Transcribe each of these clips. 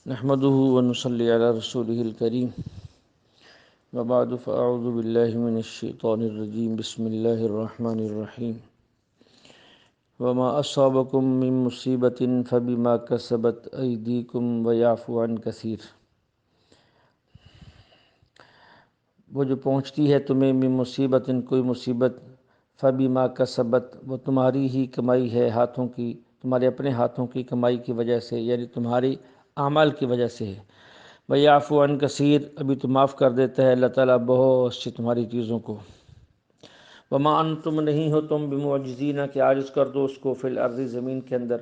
نحمده ونصلي على رسوله الكريم وبعد فأعوذ بالله من الشيطان الرجيم بسم الله الرحمن الرحيم وما أصابكم من مصيبة فبما كسبت أيديكم ويعفو عن كثير۔ وہ جو پہنچتی ہے تمہیں من مصیبت کوئی مصیبت فبما کسبت وہ تمہاری ہی کمائی ہے، ہاتھوں کی، تمہارے اپنے ہاتھوں کی کمائی کی وجہ سے، یعنی تمہاری اعمال کی وجہ سے ہے۔ وَيَعْفُو عَنْ كَثِيرٍ ابھی تو معاف کر دیتا ہے اللہ تعالیٰ بہت سی تمہاری چیزوں کو۔ وَمَا أَنْتُمْ نہیں ہو تم بِمُعْجِزِينَ کہ عاجز کر دو اس کو فی الارض زمین کے اندر۔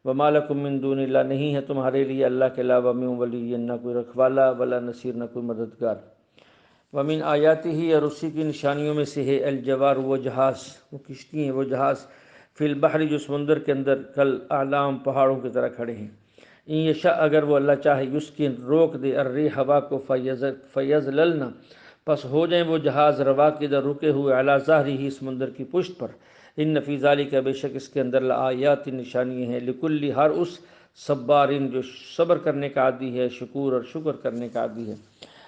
وَمَا لَكُم مِّن دُونِ اللَّهِ نہیں ہے تمہارے لیے اللہ کے علاوہ مِن وَلِيٍّ نہ کوئی رکھوالا ولا نصیر نہ کوئی مددگار۔ وَمِنْ آیاتِهِ اور اسی کی نشانیوں میں سے ہے الجوار وہ جہاز، وہ کشتی ہیں، وہ جہاز فی البحر جو سمندر کے اندر کل اعلام پہاڑوں کی طرح کھڑے ہیں۔ ان یشاء اگر وہ اللہ چاہے یسکن روک دے الرِّیحَ ہوا کو فیظللن پس ہو جائیں وہ جہاز روا کے در رکے ہوئے علی ظہرہ سمندر کی پشت پر۔ ان فی ذالک بے شک اس کے اندر لآیات نشانی ہیں لکل ہر اس صبارن جو صبر کرنے کا عادی ہے، شکور اور شکر کرنے کا عادی ہے۔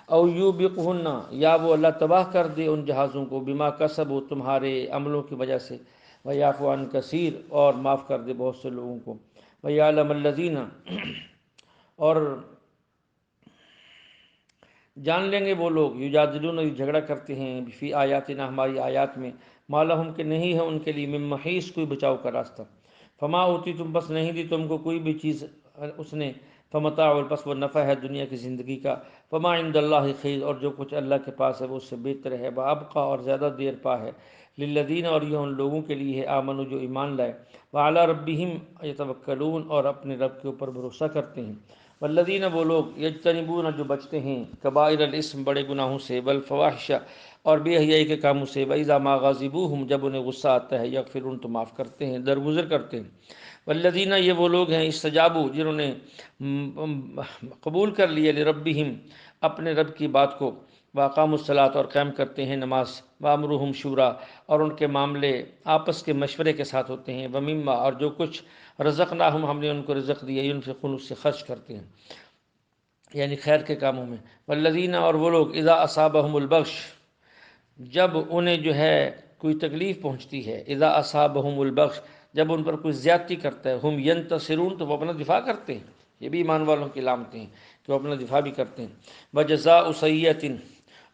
او یوبقہن یا وہ اللہ تباہ کر دے ان جہازوں کو بما کسبوا تمہارے عملوں کی وجہ سے، ویعفو عن کثیر اور معاف کر دے بہت سے لوگوں کو۔ وَيَعْلَمَ الَّذِينَ اور جان لیں گے وہ لوگ یجادلون جو جھگڑا کرتے ہیں فی آیاتنا ہماری آیات میں، ما لہم کہ نہیں ہے ان کے لیے من محیص کوئی بچاؤ کا راستہ۔ فما اوتی تم بس نہیں دی تم کو کوئی بھی چیز اس نے، فمتاع پس وہ نفع ہے دنیا کی زندگی کا، فما عند اللہ خیر اور جو کچھ اللہ کے پاس ہے وہ اس سے بہتر ہے، وابقا اور زیادہ دیر پا ہے، للذین اور یہ ان لوگوں کے لیے ہے آمنوا جو ایمان لائے، وعلی ربہم یتوکلون اور اپنے رب کے اوپر بھروسہ کرتے ہیں، والذین وہ لوگ یجتنبون جو بچتے ہیں کبائر الاسم بڑے گناہوں سے، والفواحش اور بے حیائی کے کاموں سے، وَإِذَا مَا غَضِبُوهُمْ جب انہیں غصہ آتا ہے، یغفرون تو معاف کرتے ہیں، درگزر کرتے ہیں۔ والذین یہ وہ لوگ ہیں استجابوا جنہوں نے قبول کر لیا لربہم اپنے رب کی بات کو، واقاموا الصلاۃ اور قائم کرتے ہیں نماز، وامرهم شورا اور ان کے معاملے آپس کے مشورے کے ساتھ ہوتے ہیں، ومما اور جو کچھ رزقناہم ہم نے ان کو رزق دیا، ينفقون اس سے خرچ کرتے ہیں یعنی خیر کے کاموں میں۔ والذین اور وہ لوگ اذا اصابہم البغش جب انہیں جو ہے کوئی تکلیف پہنچتی ہے، اذا اصابہم البغش جب ان پر کوئی زیادتی کرتا ہے، ہم ینتصرون تو وہ اپنا دفاع کرتے ہیں، یہ بھی ایمان والوں کی علامتیں ہیں کہ وہ اپنا دفاع بھی کرتے ہیں۔ وجزاء سیئۃ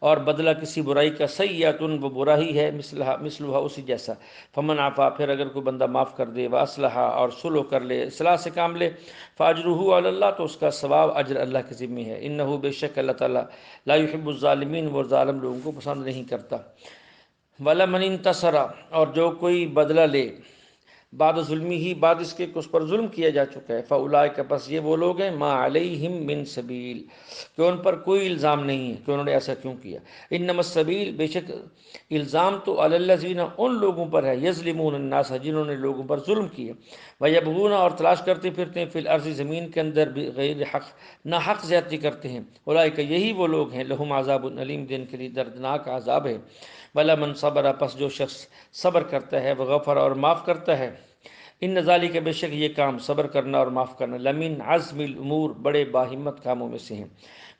اور بدلہ کسی برائی کا سیئۃ وہ برائی ہے مثلھا اسی جیسا، فمن عفا پھر اگر کوئی بندہ معاف کر دے، واصلح اور صلح کر لے، اصلاح سے کام لے، فاجرہ علی اللہ تو اس کا ثواب اجر اللہ کے ذمہ ہے، انہ بے شک اللہ تعالیٰ لا یحب الظالمین وہ ظالم لوگوں کو پسند نہیں کرتا۔ وَلَمَنِ انتصر اور جو کوئی بدلہ لے بعد ظلمی ہی بعد اس کے کہ اس پر ظلم کیا جا چکا ہے، فاولئک پس یہ وہ لوگ ہیں ما علیہم من سبیل کہ ان پر کوئی الزام نہیں ہے کہ انہوں نے ایسا کیوں کیا، انما السبیل بے شک الزام تو علی الذین ان لوگوں پر ہے یظلمون الناس جنہوں نے لوگوں پر ظلم کیا، ویبغون اور تلاش کرتے پھرتے ہیں فی الارض زمین کے اندر بغیر حق نہ حق زیادتی کرتے ہیں، اولئک یہی وہ لوگ ہیں لہم عذاب علیم جن کے لیے دردناک عذاب ہے۔ وَلَمَنْ صَبَرَ پس جو شخص صبر کرتا ہے، وغفر اور معاف کرتا ہے، ان ذالک بے شک یہ کام صبر کرنا اور معاف کرنا لمن عزم الامور بڑے باہمت کاموں میں سے ہیں۔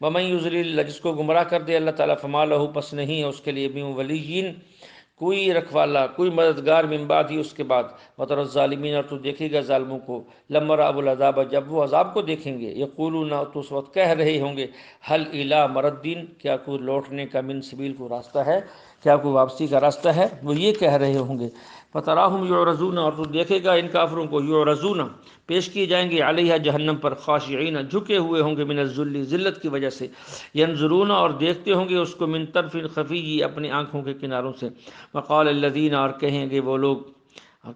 ومن یضلل اللہ جس کو گمراہ کر دے اللہ تعالیٰ فما لہ پس نہیں ہے اس کے لیے من ولی کوئی رکھوالا کوئی مددگار من بعد ہی اس کے بعد، وتری الظالمین اور تو دیکھے گا ظالموں کو لما رأوا العذاب جب وہ عذاب کو دیکھیں گے، یقولون تو اس وقت کہہ رہے ہوں گے هل الی مردین کیا کوئی لوٹنے کا من سبیل کو راستہ ہے، کیا کوئی واپسی کا راستہ ہے، وہ یہ کہہ رہے ہوں گے۔ فتراہم یعرضون اور تو دیکھے گا ان کافروں کو یعرضون پیش کیے جائیں گے علیہ جہنم پر خاشعین جھکے ہوئے ہوں گے من الذل ذلت کی وجہ سے، ینظرون اور دیکھتے ہوں گے اس کو من طرف خفی اپنی آنکھوں کے کناروں سے، وقال الذین اور کہیں گے وہ لوگ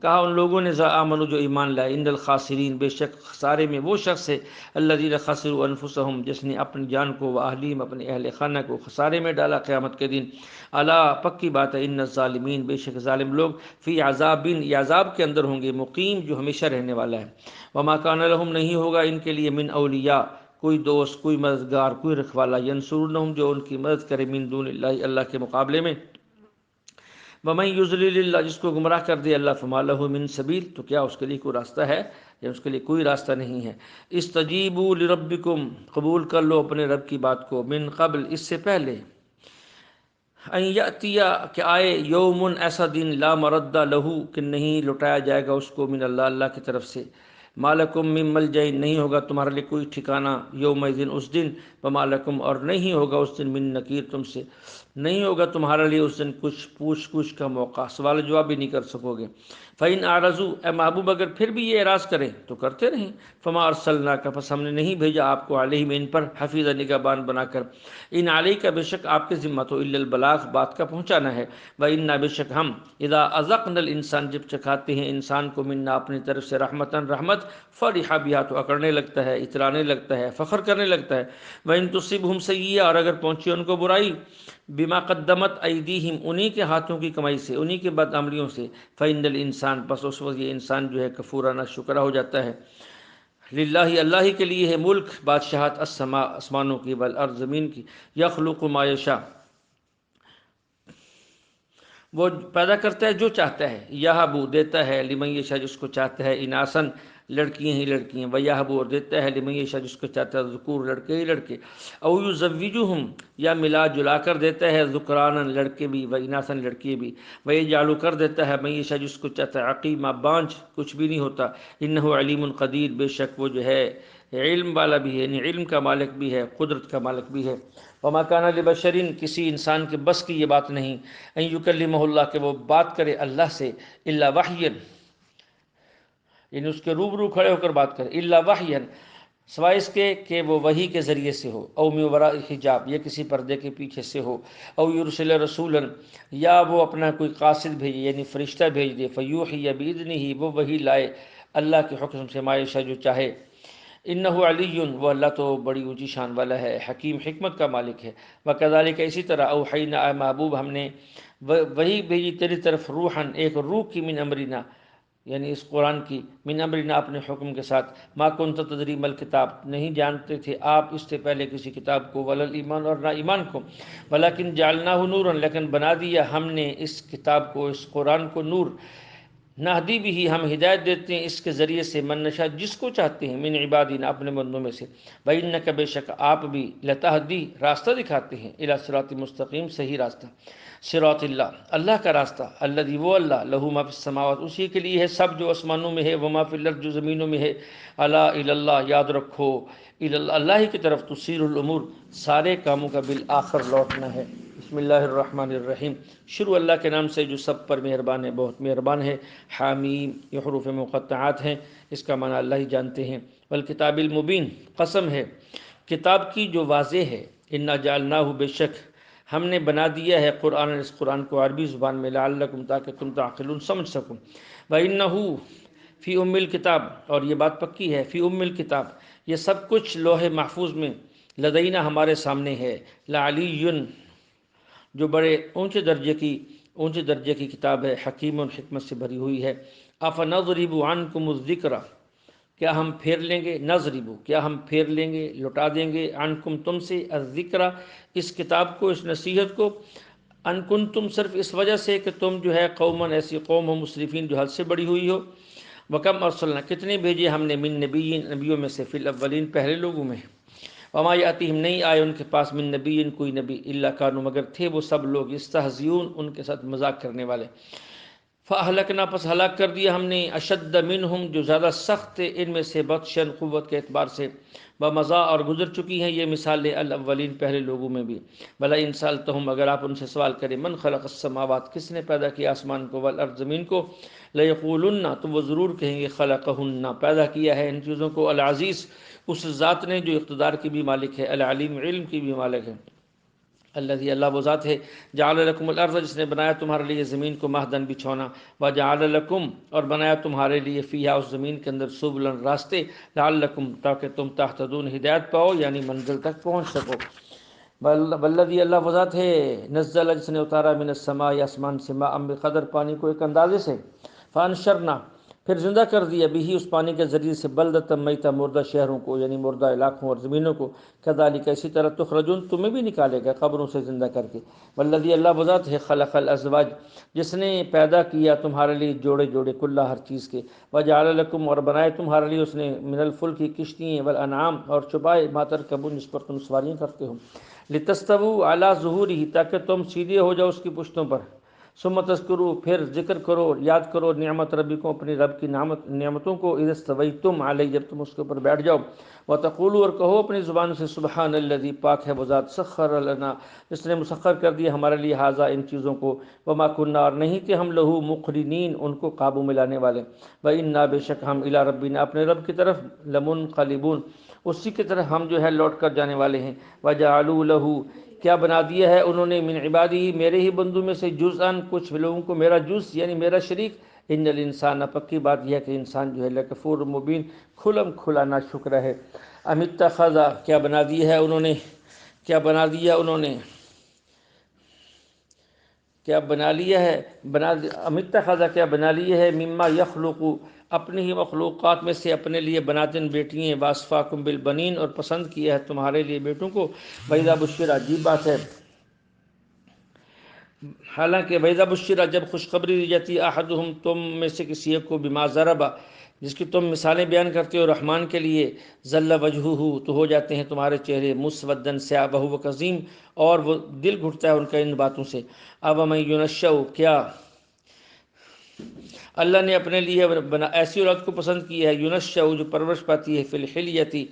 کہا ان لوگوں نے آمنوا جو ایمان لائے، ان الخاسرین بے شک خسارے میں وہ شخص ہے الذین خسروا انفسهم جس نے اپنی جان کو و اہلیم اپنے اہل خانہ کو خسارے میں ڈالا قیامت کے دن، الا پکی بات ہے ان الظالمین بے شک ظالم لوگ فی عذاب یہ عذاب کے اندر ہوں گے مقیم جو ہمیشہ رہنے والا ہے۔ وما کان لہم نہیں ہوگا ان کے لیے من اولیاء کوئی دوست کوئی مددگار کوئی رکھوالا ینصرونہم جو ان کی مدد کرے من دون اللہ اللہ کے مقابلے میں، ومن یضلل اللہ جس کو گمراہ کر دے اللہ فما لہ من سبیل تو کیا اس کے لیے کوئی راستہ ہے یا اس کے لیے کوئی راستہ نہیں ہے۔ استجیبوا لربکم، قبول کر لو اپنے رب کی بات کو، من قبل، اس سے پہلے، ان یاتیا، کہ آئے، یومن، ایسا دن، لا مرد لہو، کہ نہیں لٹایا جائے گا اس کو، من اللہ، اللہ کی طرف سے، ما لکم من ملجأ، نہیں ہوگا تمہارے لیے کوئی ٹھکانہ، یومئذ، اس دن، وما لکم، اور نہیں ہوگا اس دن، من نکیر، تم سے نہیں ہوگا تمہارے لیے اس دن کچھ پوچھ گچھ کا موقع، سوال جواب بھی نہیں کر سکو گے۔ فَإِنْ أَعْرَضُوا، اے محبوب اگر پھر بھی یہ اعراض کریں تو کرتے رہیں، فَمَا أَرْسَلْنَاكَ، پس ہم نے نہیں بھیجا آپ کو، علیہم، ان پر، حفیظ، نگہبان بنا کر، ان علیک، بے شک آپ کے ذمہ تو، الا البلاغ، بات کا پہنچانا ہے، وَإِنَّا، بے شک ہم، اذا اذقنا الانسان، جب چکھاتے ہیں انسان کو، منا، اپنی طرف سے، رحمتاً، رحمت، فرح بها، تو اکڑنے لگتا ہے، اترانے لگتا ہے، فخر کرنے لگتا ہے، وَإِن تُصِبْهُمْ سَيِّئَةٌ، اور اگر پہنچی ان کو برائی، بما قدمت ایدیہم، انہی کے ہاتھوں کی کمائی سے، انہی کے بد عملیوں سے، فإن الانسان، پس اس وقت یہ انسان جو ہے کفورا، ناشکرا ہو جاتا ہے، للہ، اللہ ہی کے لیے ہے ملک، بادشاہت، السماء، آسمانوں کی، والارض، زمین کی، یخلق ما یشاء، وہ پیدا کرتا ہے جو چاہتا ہے، یہبو، دیتا ہے، لمن یشاء، جس کو چاہتا ہے، اناسن، لڑکیاں ہی لڑکیاں، ویہبو، اور دیتا ہے، لمن یشاء، جس کو چاہتا ہے، ذکور، لڑکے ہی لڑکے، او یزوجہم، یا ملا جلا کر دیتا ہے، ذکرانا، لڑکے بھی، و اناسن، لڑکیے بھی، ویجعل، کر دیتا ہے، من یشاء، جس کو چاہتا ہے، عقیما، بانجھ، کچھ بھی نہیں ہوتا، انہ علیم قدیر، بے شک وہ جو ہے علم والا بھی ہے، یعنی علم کا مالک بھی ہے، قدرت کا مالک بھی ہے۔ وما کان لبشر، کسی انسان کے بس کی یہ بات نہیں، ان یکلمہ اللہ، کہ وہ بات کرے اللہ سے، الا وحیا، یعنی اس کے روبرو کھڑے ہو کر بات کرے، الا وحیا، سوائے اس کے کہ وہ وحی کے ذریعے سے ہو، او من وراء حجاب، یا کسی پردے کے پیچھے سے ہو، او یرسل رسولا، یا وہ اپنا کوئی قاصد بھیجے، یعنی فرشتہ بھیج دے، فیوحی باذنہ، وہ وحی لائے اللہ کے حکم سے، ما یشاء، جو چاہے، انہ علی، وہ اللہ تو بڑی اونچی شان والا ہے، حکیم، حکمت کا مالک ہے، وکذالک، اسی طرح، اوحینا، اے محبوب، ہم نے وہی بھیجی تیری طرف، روحاً، ایک روح کی، من امرنا، یعنی اس قرآن کی، من امرنا، اپنے حکم کے ساتھ، ما کنت تدری مل کتاب، نہیں جانتے تھے آپ اس سے پہلے کسی کتاب کو، ولل ایمان، اور نہ ایمان کو، ولیکن جعلناہ نورا، لیکن بنا دیا ہم نے اس کتاب کو، اس قرآن کو، نور، نہدی بھی، ہم ہدایت دیتے ہیں اس کے ذریعے سے، من نشاء، جس کو چاہتے ہیں، من عبادنا، اپنے بندوں میں سے، وَإِنَّكَ، بے شک آپ بھی، لتہدی، راستہ دکھاتے ہیں، الی صراط مستقیم، صحیح راستہ، صراط اللہ، اللہ کا راستہ، الذی، وہ اللہ، لہو ما فی السماوات، اسی کے لیے ہے سب جو آسمانوں میں ہے، وما فی الارض، جو زمینوں میں ہے، الا الی اللہ، یاد رکھو، الی اللہ، اللہ ہی کی طرف، تصیر الامور، سارے کاموں کا بالآخر لوٹنا ہے۔ بسم اللہ الرحمن الرحیم، شروع اللہ کے نام سے جو سب پر مہربان ہے، بہت مہربان ہے۔ حامیم، یہ حروف مقطعات ہیں، اس کا معنی اللہ ہی جانتے ہیں۔ والکتاب المبین، قسم ہے کتاب کی جو واضح ہے، انا جعلناہ، بے شک ہم نے بنا دیا ہے، قرآن، اس قرآن کو، عربی زبان میں، لعلکم، تاکہ تم تعقلون، سمجھ سکو، وَإِنَّهُ فی ام الکتاب، اور یہ بات پکی ہے، فی ام الکتاب، یہ سب کچھ لوح محفوظ میں، لدینا، ہمارے سامنے ہے، لعلی، جو بڑے اونچے درجے کی کتاب ہے، حکیم، حکمت سے بھری ہوئی ہے۔ افنضرب عنکم الذکر، کیا ہم پھیر لیں گے، نضرب، کیا ہم پھیر لیں گے، لٹا دیں گے، عنکم، تم سے، الذکر، اس کتاب کو، اس نصیحت کو، ان کنتم، صرف اس وجہ سے کہ تم جو ہے، قوماً، ایسی قوم ہو، مسرفین، جو حد سے بڑی ہوئی ہو، وکم ارسلنا، کتنے بھیجے ہم نے، من نبیین، نبیوں میں سے، فی الاولین، پہلے لوگوں میں، وما یاتیہم، نہیں آئے ان کے پاس، من نبی، کوئی نبی، الا کانوا، مگر تھے وہ سب لوگ، یستہزئون، ان کے ساتھ مذاق کرنے والے، فاہلکنا، پس ہلاک کر دیا ہم نے، اشد منہم، جو زیادہ سخت تھے ان میں سے، بطشاً، قوت کے اعتبار سے، بمضا، اور گزر چکی ہیں یہ مثالیں، الاولین، پہلے لوگوں میں بھی، بلا ان سالتہم، اگر آپ ان سے سوال کریں، من خلق السماوات، کس نے پیدا کیا آسمان کو، والارض، زمین کو، لیقولن، تو وہ ضرور کہیں گے، خلقہن، پیدا کیا ہے ان چیزوں کو، العزیز، اس ذات نے جو اقتدار کی بھی مالک ہے، العلیم، علم کی بھی مالک ہے، الذی، اللہ وہ ذات ہے، جعل لکم الارض، جس نے بنایا تمہارے لیے زمین کو، مہدن، بچھونا، وجعل لکم، اور بنایا تمہارے لیے، فیہا، اس زمین کے اندر، سبلن، راستے، لعلکم، تاکہ تم تہتدون، ہدایت پاؤ، یعنی منزل تک پہنچ سکو۔ والذی، اللہ وہ ذات ہے، نزل، جس نے اتارا، من السماء، آسمان سے، ماء، بقدر، پانی کو ایک اندازے سے، فانشرنا، پھر زندہ کر دیا بھی اس پانی کے ذریعے سے بلدۃ میتا مردہ شہروں کو یعنی مردہ علاقوں اور زمینوں کو، کذالک اسی طرح تخرجون تمہیں بھی نکالے گا قبروں سے زندہ کر کے، والذی اللہ بذات ہے خلق الازواج جس نے پیدا کیا تمہارے لیے جوڑے جوڑے کلہ ہر چیز کے، وجعل لکم اور بنائے تمہارے لیے اس نے من الفلک کی کشتیاں والانعام اور چھپائے ما ترکبون جس پر تم سواریاں کرتے ہو، لتستووا علی ظہورہ تاکہ تم سیدھے ہو جاؤ اس کی پشتوں پر، ثم تذکروا پھر ذکر کرو یاد کرو نعمت ربکم اپنی رب کی نعمتوں کو، اذا استویتم علیہ جب تم اس کے اوپر بیٹھ جاؤ، وتقولوا اور کہو اپنی زبان سے سبحان الذی پاک ہے وہ ذات سخر لنا جس نے مسخر کر دیا ہمارے لیے ھذا ان چیزوں کو، وما کنا اور نہیں تھے ہم لہو مقرنین ان کو قابو میں لانے والے، وإنا بے شک ہم الی ربنا اپنے رب کی طرف لمنقلبون اسی کی طرف ہم جو ہے لوٹ کر جانے والے ہیں، وجعلوا لہ کیا بنا دیا ہے انہوں نے من عبادی میرے ہی بندوں میں سے جزءاً کچھ لوگوں کو میرا جز یعنی میرا شریک، ان الانسان پکی بات یہ ہے کہ انسان جو ہے لکفور مبین کھلم کھلا نا شکر ہے، ام اتخذ کیا بنا دیا ہے انہوں نے کیا بنا لیا ہے ام اتخذ کیا بنا لیا ہے مما یخلق اپنی ہی مخلوقات میں سے اپنے لیے بناتن بیٹیاں، واسفاکم بالبنین اور پسند کیا ہے تمہارے لیے بیٹوں کو، وَإِذَا بُشِّرَ عجیب بات ہے حالانکہ وَإِذَا بُشِّرَ جب خوشخبری دی جاتی ہے احدہم تم میں سے کسی ایک کو بما ضرب جس کی تم مثالیں بیان کرتے ہو رحمان کے لیے، ظل وجہہ تو ہو جاتے ہیں تمہارے چہرے مسودن سیاہ وہو کظیم اور وہ دل گھٹتا ہے ان کا ان باتوں سے، اب من ینشأ کیا اللہ نے اپنے لیے ایسی اولاد کو پسند کی ہے، ینشأ جو پرورش پاتی ہے فی الحلیتی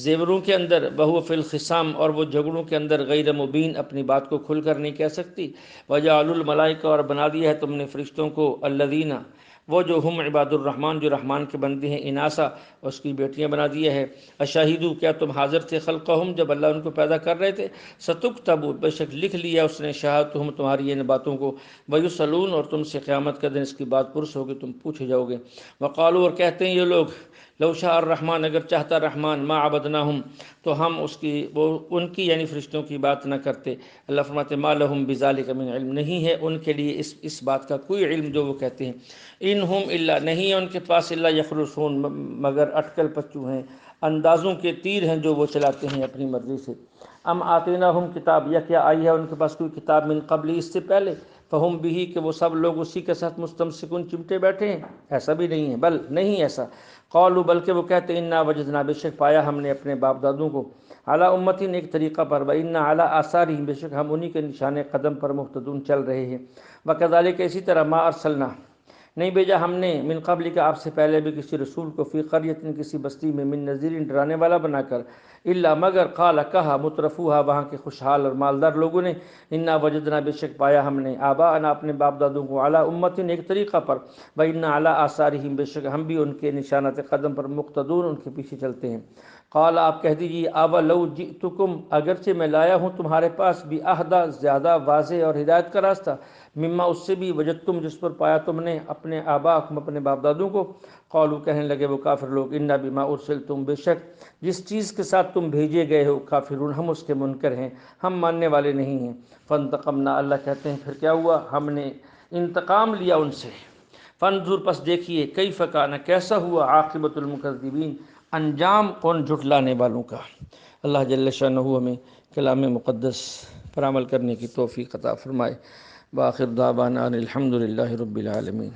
زیوروں کے اندر، بہو فی الخصام اور وہ جھگڑوں کے اندر، غیر مبین اپنی بات کو کھل کر نہیں کہہ سکتی، وجعلوا الملائکہ اور بنا دیا ہے تم نے فرشتوں کو، الذین وہ جو ہم عباد الرحمن جو رحمان کے بندے ہیں، اناسا اس کی بیٹیاں بنا دیا ہے، اشاہدوا کیا تم حاضر تھے خلقہم جب اللہ ان کو پیدا کر رہے تھے، ستکتب بے شک لکھ لیا اس نے شہادتہم تمہاری ان باتوں کو، ویسألون اور تم سے قیامت کا دن اس کی بات پرس ہوگی تم پوچھے جاؤ گے، وقالوا اور کہتے ہیں یہ لوگ لو شاء الرحمن اگر چاہتا رحمان ما عبدناہم تو ہم ان کی یعنی فرشتوں کی بات نہ کرتے، اللہ فرماتے ما لہم بذالک من علم نہیں ہے ان کے لیے اس بات کا کوئی علم جو وہ کہتے ہیں، ان ہم الا نہیں ہے ان کے پاس الا یخرصون مگر اٹکل پچو ہیں، اندازوں کے تیر ہیں جو وہ چلاتے ہیں اپنی مرضی سے، ام آتیناہم کتاب یا کیا آئی ہے ان کے پاس کوئی کتاب من قبل اس سے پہلے، فہم بھی کہ وہ سب لوگ اسی کے ساتھ مستمسکون چمٹے بیٹھے ہیں، ایسا بھی نہیں ہے بل نہیں ایسا، قالوا بلکہ وہ کہتے ہیں انا وجدنا بے شک پایا ہم نے اپنے باپ دادوں کو، اعلیٰ امتین ایک طریقہ پر، وَإِنَّا عَلَىٰ آثَارِهِمْ بے شک ہم انہی کے نشان قدم پر مہتدون چل رہے ہیں، وَكَذَلِكَ اسی طرح ما ارسلنا نہیں بھیجا ہم نے من قبل کا آپ سے پہلے بھی کسی رسول کو فی قریۃ کسی بستی میں من نذیر ڈرانے والا بنا کر، الا مگر قال کہا مترفوہا وہاں کے خوشحال اور مالدار لوگوں نے، انا وجدنا بے شک پایا ہم نے آباءنا اپنے باپ دادوں کو، علی امتن ایک طریقہ پر، وَإِنَّا عَلَىٰ آثَارِهِمْ بے شک ہم بھی ان کے نشانات قدم پر مقتدون ان کے پیچھے چلتے ہیں، قال آپ کہہ دیجیے اولو جئتکم اگرچہ میں لایا ہوں تمہارے پاس بھی اہدا زیادہ واضح اور ہدایت کا راستہ، مما اس سے بھی وجدتم جس پر پایا تم نے اپنے آباءکم اپنے باپ دادوں کو، قالوا کہنے لگے وہ کافر لوگ انا بما ارسلتم بے شک جس چیز کے ساتھ تم بھیجے گئے ہو کافرون ہم اس کے منکر ہیں ہم ماننے والے نہیں ہیں، فانتقمنا اللہ کہتے ہیں پھر کیا ہوا ہم نے انتقام لیا ان سے، فانظر پس دیکھیے کیف کان کیسا ہوا عاقبۃ المکذبین انجام ان جھٹلانے والوں کا، اللہ جل شانہ ہمیں کلام مقدس پر عمل کرنے کی توفیق عطا فرمائے، وآخر دعوانا ان الحمد للہ رب العالمین۔